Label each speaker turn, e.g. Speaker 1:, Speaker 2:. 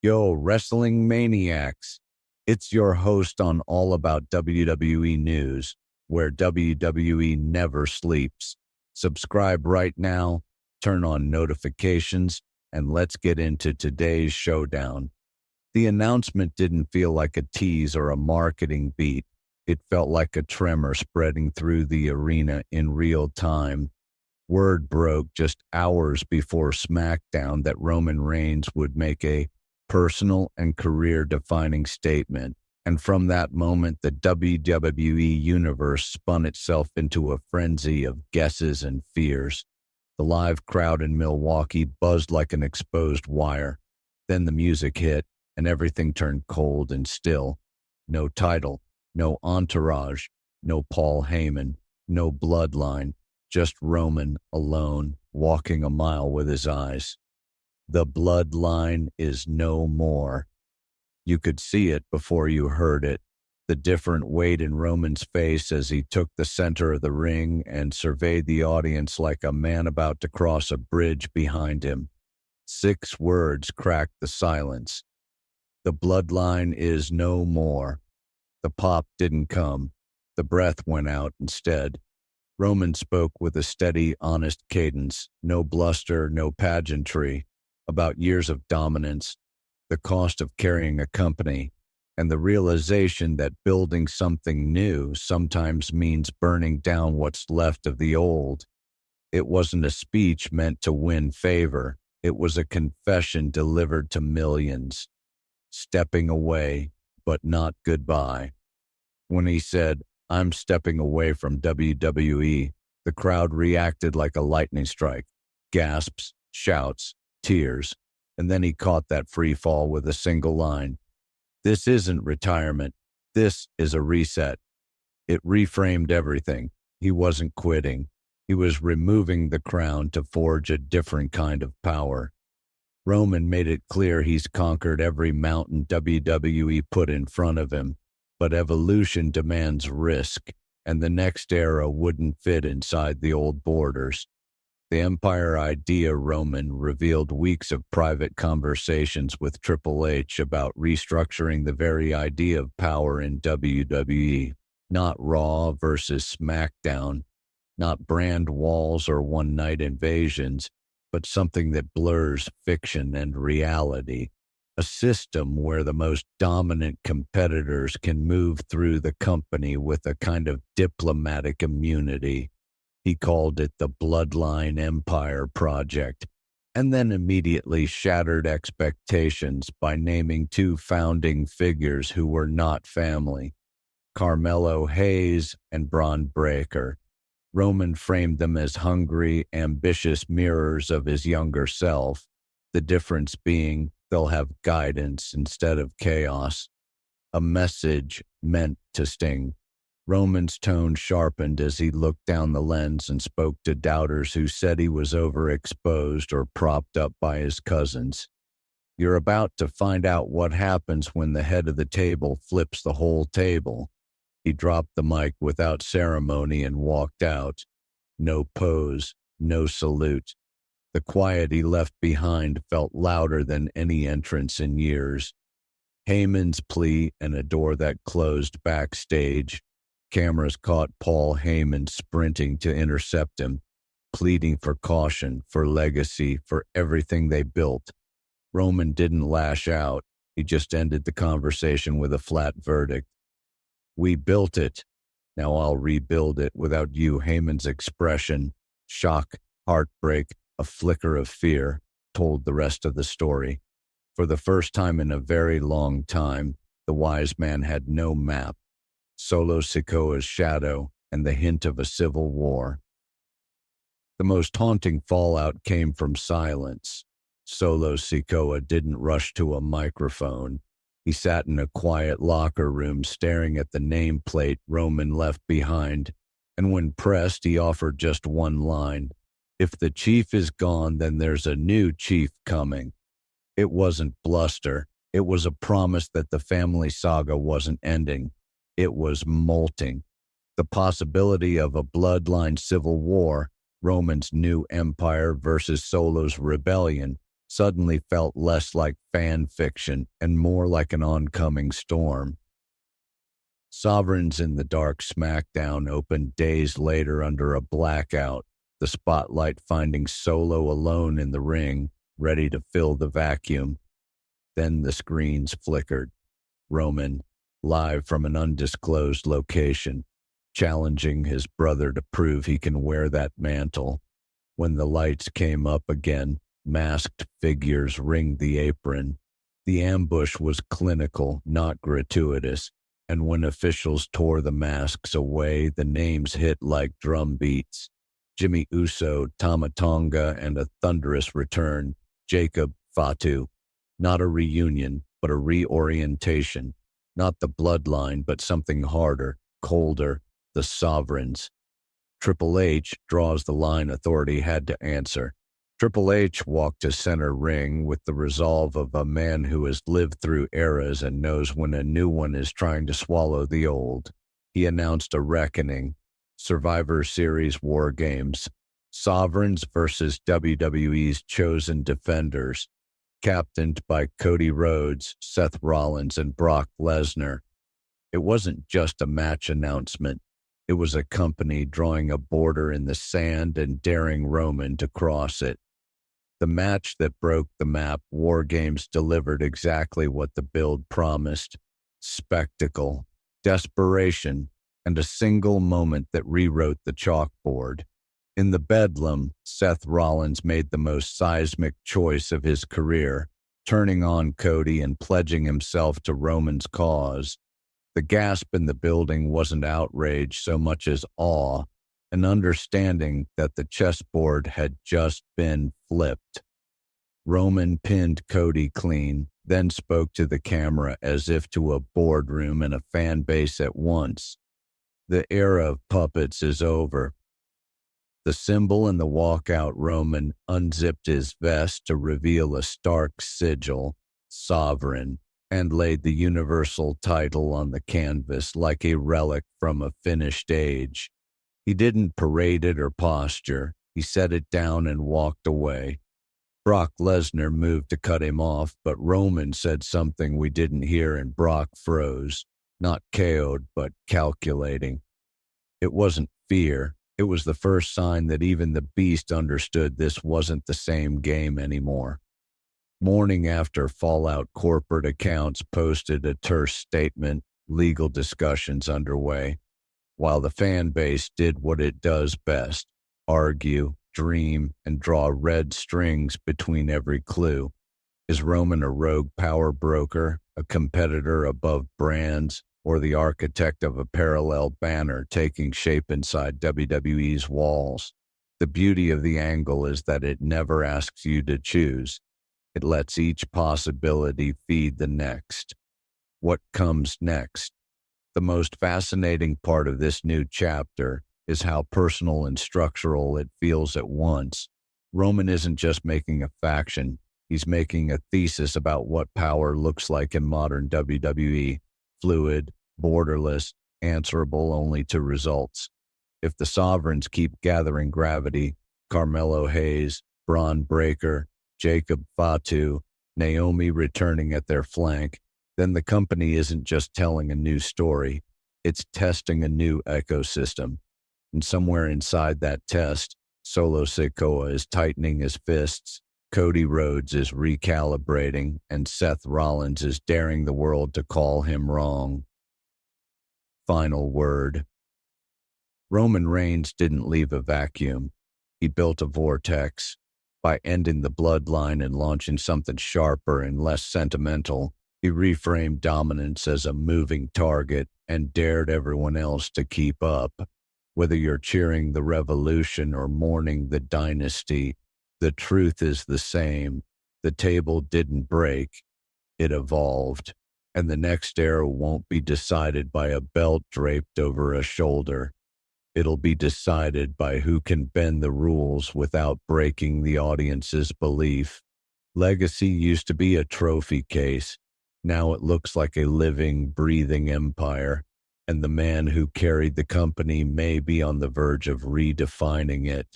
Speaker 1: Yo, wrestling maniacs. It's your host on All About WWE News, where WWE never sleeps. Subscribe right now, turn on notifications, and let's get into today's showdown. The announcement didn't feel like a tease or a marketing beat. It felt like a tremor spreading through the arena in real time. Word broke just hours before SmackDown that Roman Reigns would make a personal and career defining statement. And from that moment, the WWE Universe spun itself into a frenzy of guesses and fears. The live crowd in Milwaukee buzzed like an exposed wire. Then the music hit, and everything turned cold and still. No title, no entourage, no Paul Heyman, no bloodline. Just Roman alone, walking a mile with his eyes. The bloodline is no more. You could see it before you heard it. The different weight in Roman's face as he took the center of the ring and surveyed the audience like a man about to cross a bridge behind him. 6 words cracked the silence. The bloodline is no more. The pop didn't come. The breath went out instead. Roman spoke with a steady, honest cadence, no bluster, no pageantry, about years of dominance, the cost of carrying a company, and the realization that building something new sometimes means burning down what's left of the old. It wasn't a speech meant to win favor. It was a confession delivered to millions. Stepping away, but not goodbye. When he said, "I'm stepping away from WWE," the crowd reacted like a lightning strike. Gasps, shouts, tears, and then he caught that free fall with a single line. This isn't retirement. This is a reset. It reframed everything. He wasn't quitting. He was removing the crown to forge a different kind of power. Roman made it clear he's conquered every mountain WWE put in front of him. But evolution demands risk, and the next era wouldn't fit inside the old borders. The Empire idea Roman revealed weeks of private conversations with Triple H about restructuring the very idea of power in WWE, not Raw versus SmackDown, not brand walls or one-night invasions, but something that blurs fiction and reality. A system where the most dominant competitors can move through the company with a kind of diplomatic immunity. He called it the Bloodline Empire Project, and then immediately shattered expectations by naming 2 founding figures who were not family, Carmelo Hayes and Braun Breaker. Roman framed them as hungry, ambitious mirrors of his younger self, the difference being they'll have guidance instead of chaos. A message meant to sting. Roman's tone sharpened as he looked down the lens and spoke to doubters who said he was overexposed or propped up by his cousins. You're about to find out what happens when the head of the table flips the whole table. He dropped the mic without ceremony and walked out. No pose, no salute. The quiet he left behind felt louder than any entrance in years. Heyman's plea and a door that closed backstage. Cameras caught Paul Heyman sprinting to intercept him, pleading for caution, for legacy, for everything they built. Roman didn't lash out. He just ended the conversation with a flat verdict. We built it. Now I'll rebuild it without you. Heyman's expression, shock, heartbreak, a flicker of fear, told the rest of the story. For the first time in a very long time, the wise man had no map. Solo Sikoa's shadow and the hint of a civil war. The most haunting fallout came from silence. Solo Sikoa didn't rush to a microphone. He sat in a quiet locker room staring at the nameplate Roman left behind, and when pressed, he offered just one line. If the chief is gone, then there's a new chief coming. It wasn't bluster. It was a promise that the family saga wasn't ending. It was molting. The possibility of a bloodline civil war, Roman's new empire versus Solo's rebellion, suddenly felt less like fan fiction and more like an oncoming storm. Sovereigns in the Dark SmackDown opened days later under a blackout, the spotlight finding Solo alone in the ring, ready to fill the vacuum. Then the screens flickered. Roman, live from an undisclosed location, challenging his brother to prove he can wear that mantle. When the lights came up again, masked figures ringed the apron. The ambush was clinical, not gratuitous, and when officials tore the masks away, the names hit like drum beats. Jimmy Uso, Tama Tonga, and a thunderous return, Jacob Fatu. Not a reunion, but a reorientation. Not the bloodline, but something harder, colder, the Sovereigns. Triple H draws the line authority had to answer. Triple H walked to center ring with the resolve of a man who has lived through eras and knows when a new one is trying to swallow the old. He announced a reckoning. Survivor Series War Games. Sovereigns versus WWE's chosen defenders. Captained by Cody Rhodes, Seth Rollins, and Brock Lesnar. It wasn't just a match announcement. It was a company drawing a border in the sand and daring Roman to cross it. The match that broke the map, War Games delivered exactly what the build promised. Spectacle, desperation, and a single moment that rewrote the chalkboard. In the bedlam, Seth Rollins made the most seismic choice of his career, turning on Cody and pledging himself to Roman's cause. The gasp in the building wasn't outrage so much as awe, an understanding that the chessboard had just been flipped. Roman pinned Cody clean, then spoke to the camera as if to a boardroom and a fan base at once. The era of puppets is over. The symbol in the walkout, Roman unzipped his vest to reveal a stark sigil, Sovereign, and laid the Universal title on the canvas like a relic from a finished age. He didn't parade it or posture. He set it down and walked away. Brock Lesnar moved to cut him off, but Roman said something we didn't hear and Brock froze, not KO'd, but calculating. It wasn't fear. It was the first sign that even the Beast understood this wasn't the same game anymore. Morning after, Fallout corporate accounts posted a terse statement, legal discussions underway, while the fan base did what it does best, argue, dream, and draw red strings between every clue. Is Roman a rogue power broker, a competitor above brands, or the architect of a parallel banner taking shape inside WWE's walls? The beauty of the angle is that it never asks you to choose. It lets each possibility feed the next. What comes next? The most fascinating part of this new chapter is how personal and structural it feels at once. Roman isn't just making a faction, he's making a thesis about what power looks like in modern WWE, fluid, borderless, answerable only to results. If the Sovereigns keep gathering gravity, Carmelo Hayes, Braun Breaker, Jacob Fatu, Naomi returning at their flank, then the company isn't just telling a new story, it's testing a new ecosystem. And somewhere inside that test, Solo Sikoa is tightening his fists, Cody Rhodes is recalibrating, and Seth Rollins is daring the world to call him wrong. Final word. Roman Reigns didn't leave a vacuum. He built a vortex. By ending the bloodline and launching something sharper and less sentimental, he reframed dominance as a moving target and dared everyone else to keep up. Whether you're cheering the revolution or mourning the dynasty, the truth is the same. The table didn't break, it evolved, and the next era won't be decided by a belt draped over a shoulder. It'll be decided by who can bend the rules without breaking the audience's belief. Legacy used to be a trophy case. Now it looks like a living, breathing empire, and the man who carried the company may be on the verge of redefining it.